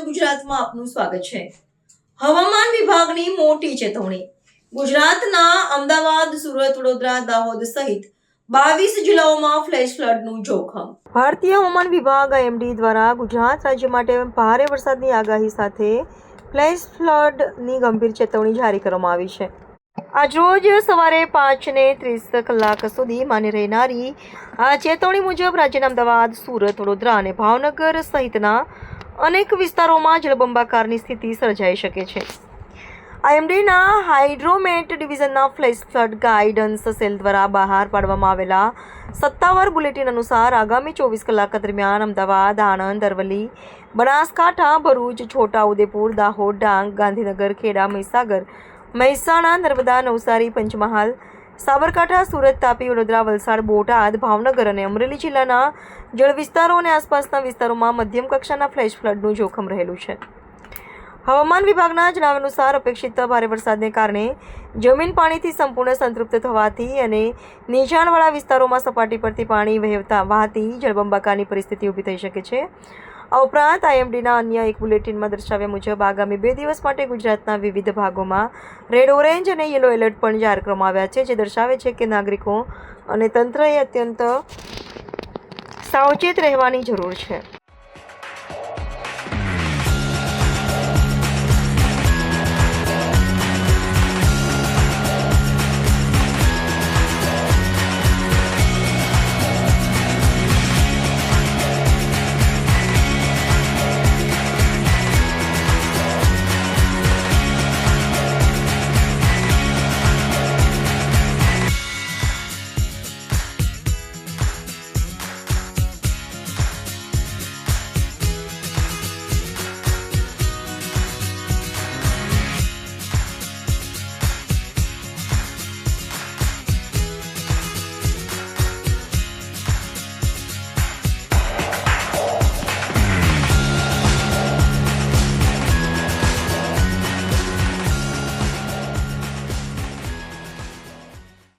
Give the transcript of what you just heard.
ગુજરાતમાં આપનું સ્વાગત છે। હવામાન વિભાગની મોટી ચેતવણી। ગુજરાતના અમદાવાદ, સુરત, વડોદરા, દાહોદ સહિત 22 જિલ્લાઓમાં ફ્લેશ ફ્લડનું જોખમ। ભારતીય હવામાન વિભાગ આઈએમડી દ્વારા ગુજરાત રાજ્ય માટે ભારે વરસાદની આગાહી સાથે ફ્લેશ ફ્લડની ગંભીર ચેતવણી જારી કરવામાં આવી છે। આજરોજ સવારે 5:30 સુધી માન્ય રહેનારી આ ચેતવણી મુજબ રાજ્યના અમદાવાદ, સુરત, વડોદરા અને ભાવનગર સહિતના અનેક વિસ્તારોમાં જળબંબાકારની સ્થિતિ સર્જાઈ શકે છે। આઈએમડીના હાઇડ્રોમેટ ડિવિઝનના ફ્લેશ ફ્લડ ગાઇડન્સ સેલ દ્વારા બહાર પાડવામાં આવેલા સત્તાવાર બુલેટિન અનુસાર આગામી 24 કલાક દરમિયાન અમદાવાદ, આણંદ, અરવલ્લી, બનાસકાંઠા, ભરૂચ, છોટાઉદેપુર, દાહોદ, ડાંગ, ગાંધીનગર, ખેડા, મહીસાગર, મહેસાણા, નર્મદા, નવસારી, પંચમહાલ, સાબરકાંઠા, સુરત, તાપી, વડોદરા, વલસાડ, બોટાદ, ભાવનગર અને અમરેલી જિલ્લાના જળ વિસ્તારો અને આસપાસના વિસ્તારોમાં મધ્યમ કક્ષાના ફ્લેશ ફ્લડનું જોખમ રહેલું છે। હવામાન વિભાગના જણાવ્યા અનુસાર અપેક્ષિત ભારે વરસાદને કારણે જમીન પાણીથી સંપૂર્ણ સંતૃપ્ત થવાથી અને નીચાણવાળા વિસ્તારોમાં સપાટી પરથી પાણી વહાતી જળબંબાકારની પરિસ્થિતિ ઊભી થઈ શકે છે। આ ઉપરાંત આઈએમડીના અન્ય એક બુલેટિનમાં દર્શાવ્યા મુજબ આગામી 2 દિવસ માટે ગુજરાતના વિવિધ ભાગોમાં રેડ, ઓરેન્જ અને યલો એલર્ટ પણ જાહેર કરવામાં આવ્યા છે, જે દર્શાવે છે કે નાગરિકો અને તંત્રએ અત્યંત સાવચેત રહેવાની જરૂર છે।